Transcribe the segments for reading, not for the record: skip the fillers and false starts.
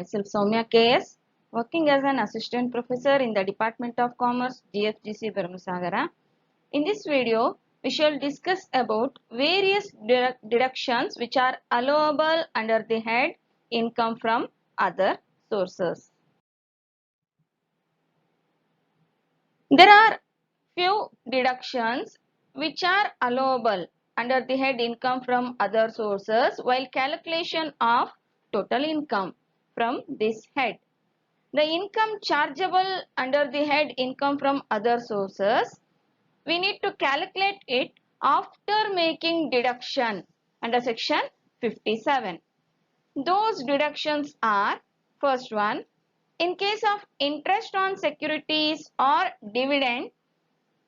Myself Soumya KS, working as an assistant professor in the Department of Commerce, GFGC Baramusagara. In this video, we shall discuss about various deductions which are allowable under the head income from other sources. There are few deductions which are allowable under the head income from other sources while calculation of total income from this head. The income chargeable under the head income from other sources, we need to calculate it after making deduction under section 57. Those deductions are, first one, in case of interest on securities or dividend,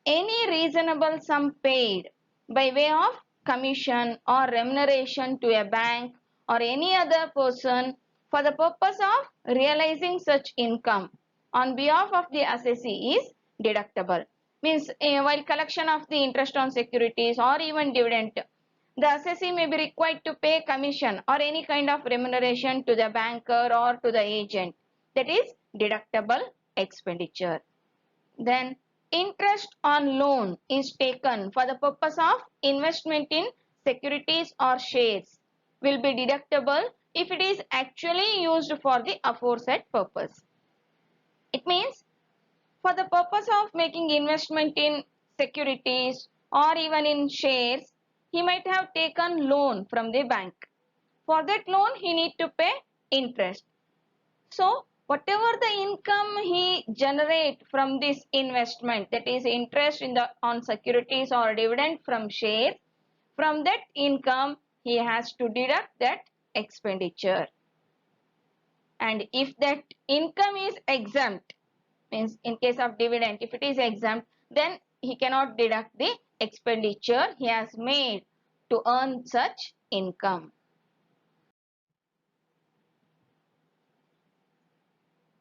any reasonable sum paid by way of commission or remuneration to a bank or any other person for the purpose of realizing such income on behalf of the assessee is deductible. Means while collection of the interest on securities or even dividend, the assessee may be required to pay commission or any kind of remuneration to the banker or to the agent. That is deductible expenditure. Then interest on loan is taken for the purpose of investment in securities or shares will be deductible if it is actually used for the aforesaid purpose. It means for the purpose of making investment in securities or even in shares, he might have taken loan from the bank. For that loan, he need to pay interest. So, whatever the income he generate from this investment, that is interest on securities or dividend from shares, from that income he has to deduct that expenditure. And if that income is exempt, means in case of dividend, if it is exempt, then he cannot deduct the expenditure he has made to earn such income.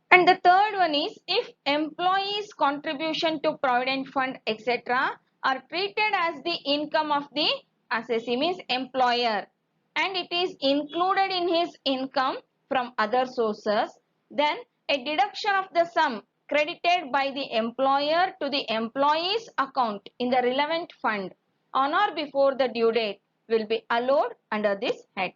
And the third one is if employees' contribution to provident fund etc. are treated as the income of the assessee, means employer, and it is included in his income from other sources, then a deduction of the sum credited by the employer to the employee's account in the relevant fund on or before the due date will be allowed under this head.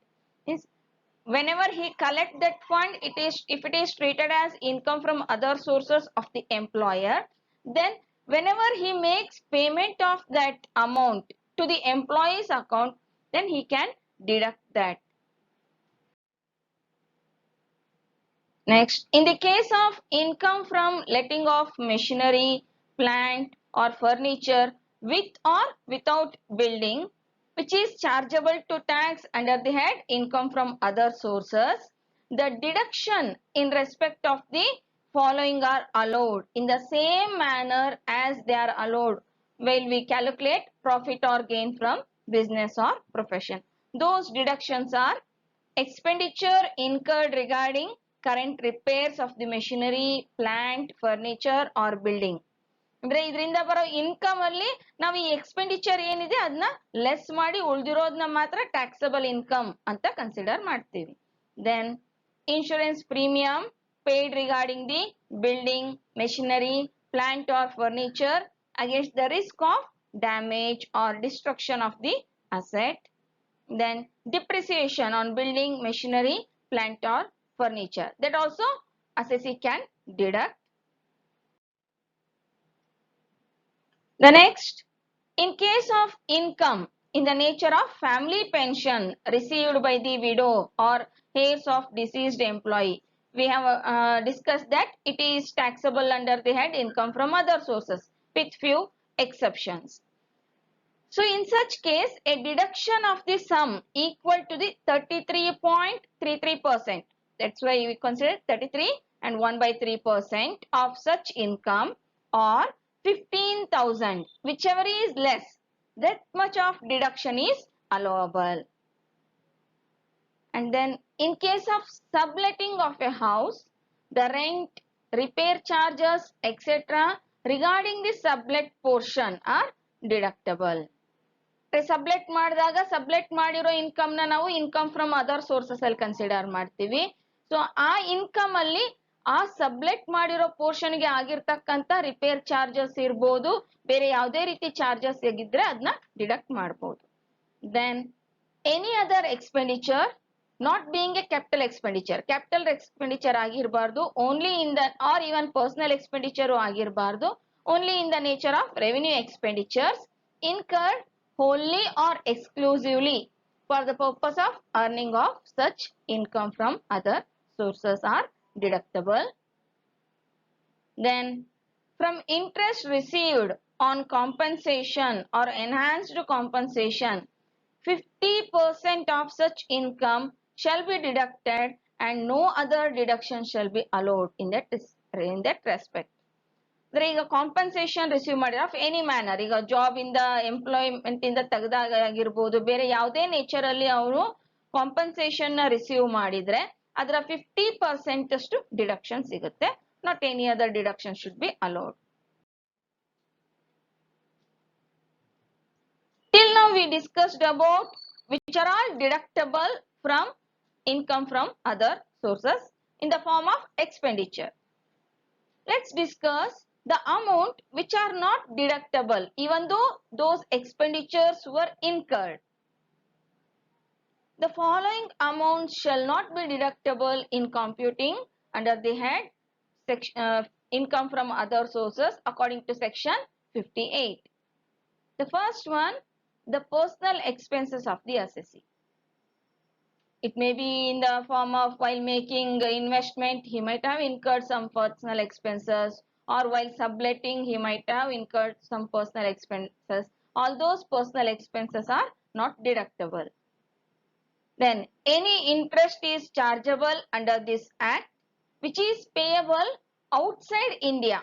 Whenever he collect that fund, if it is treated as income from other sources of the employer, then whenever he makes payment of that amount to the employee's account, then he can deduct that. Next, in the case of income from letting of machinery, plant or furniture with or without building, which is chargeable to tax under the head income from other sources, the deduction in respect of the following are allowed in the same manner as they are allowed while we calculate profit or gain from business or profession. Those deductions are expenditure incurred regarding current repairs of the machinery, plant, furniture or building. ಅಂದ್ರೆ ಇದರಿಂದ ಬರೋ income ಅಲ್ಲಿ ನಾವು ಈ expenditure ಏನಿದೆ ಅದನ್ನ less ಮಾಡಿ ಉಳಿದಿರೋದನ್ನ ಮಾತ್ರ ಟ್ಯಾಕ್ಸಬಲ್ ಇನ್ಕಮ್ ಅಂತ ಕನ್ಸಿಡರ್ ಮಾಡ್ತೀವಿ. Then insurance premium paid regarding the building, machinery, plant or furniture against the risk of damage or destruction of the asset. Then depreciation on building, machinery, plant or furniture, that also assessee can deduct. The next, in case of income in the nature of family pension received by the widow or heirs of deceased employee, we have discussed that it is taxable under the head income from other sources with few exceptions. So in such case, a deduction of the sum equal to the 33.33%, that's why we consider 33 and 1/3% of such income, or 15,000, whichever is less, that much of deduction is allowable. And then in case of subletting of a house, the rent, repair charges etc. regarding the sublet portion are deductible. Sublet ಮಾಡಿದಾಗ sublet ಮಾಡಿರೋ income ನ ನಾವು income from other sources ಅಲ್ಲಿ consider ಮಾಡ್ತೀವಿ. So ಆ income ಅಲ್ಲಿ ಆ sublet ಮಾಡಿರೋ ಪೋರ್ಷನ್ ಗೆ ಆಗಿರ್ತಕ್ಕಂತ ರಿಪೇರ್ ಚಾರ್ಜಸ್ ಇರ್ಬೋದು, ಬೇರೆ ಯಾವುದೇ ರೀತಿ ಚಾರ್ಜಸ್ ಆಗಿದ್ರೆ ಅದನ್ನ ಡಿಡಕ್ಟ್ ಮಾಡಬಹುದು. Then any other expenditure not being a capital expenditure, capital expenditure ಆಗಿರಬಾರ್ದು, only in the or even personal expenditure ಆಗಿರಬಾರ್ದು, only in the nature of revenue expenditures incurred wholly or exclusively for the purpose of earning of such income from other sources are deductible. Then from interest received on compensation or enhanced compensation, 50% of such income shall be deducted and no other deduction shall be allowed in that respect. ಅಂದ್ರೆ ಈಗ compensation receive ಮಾಡಿದ್ರೆ of any manner, ಈಗ job ಇಂದ employment ಇಂದ ತೆಗೆದಾಗ ಆಗಿರ್ಬೋದು, ಬೇರೆ ಯಾವುದೇ ನೇಚರ್ ಅಲ್ಲಿ ಅವರು ಕಾಂಪನ್ಸೇಷನ್ ನ ರಿಸೀವ್ ಮಾಡಿದ್ರೆ ಅದರ 50% ಅಷ್ಟು ಡಿಡಕ್ಷನ್ ಸಿಗುತ್ತೆ. Not any other deduction should be allowed. Till now we discussed about which are all deductible from income from other sources in the form of expenditure. Let's discuss the amount which are not deductible even though those expenditures were incurred. The following amounts shall not be deductible in computing under the head income from other sources according to section 58. The first one, the personal expenses of the assessee. It may be in the form of while making investment he might have incurred some personal expenses, or while subletting he might have incurred some personal expenses. All those personal expenses are not deductible. Then any interest is chargeable under this act which is payable outside India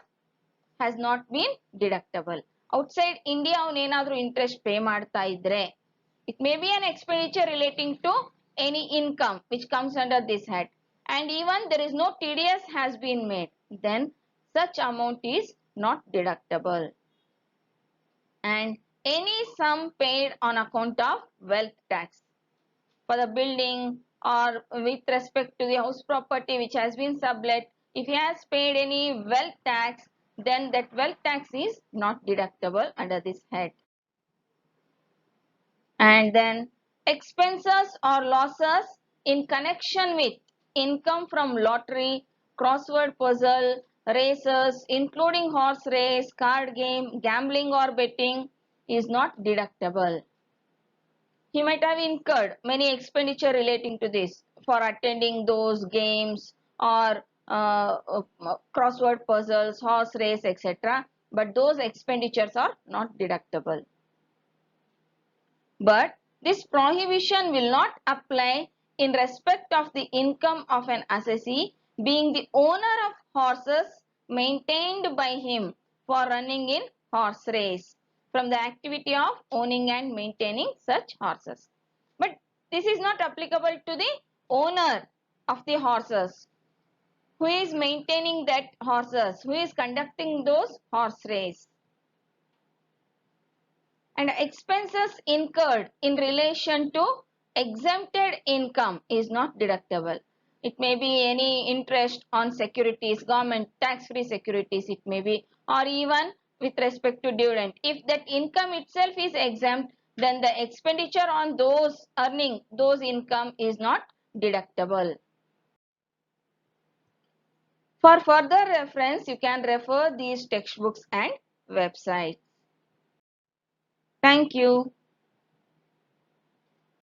has not been deductible. Outside India avನೇನಾದರೂ interest pay ಮಾಡ್ತಾ ಇದ್ರೆ, it may be an expenditure relating to any income which comes under this head, and even there is no TDS has been made, then such amount is not deductible. And any sum paid on account of wealth tax for the building or with respect to the house property which has been sublet, if he has paid any wealth tax, then that wealth tax is not deductible under this head. And then expenses or losses in connection with income from lottery, crossword puzzle, races including horse race, card game, gambling or betting is not deductible. He might have incurred many expenditure relating to this for attending those games or crossword puzzles, horse race, etc. But those expenditures are not deductible. But this prohibition will not apply in respect of the income of an assessee being the owner of horses maintained by him for running in horse race from the activity of owning and maintaining such horses. But this is not applicable to the owner of the horses, who is maintaining that horses, who is conducting those horse race. And expenses incurred in relation to exempted income is not deductible. It may be any interest on securities, government tax-free securities it may be, or even with respect to dividend. If that income itself is exempt, then the expenditure on those earning those income is not deductible. For further reference, you can refer these textbooks and websites. Thank you.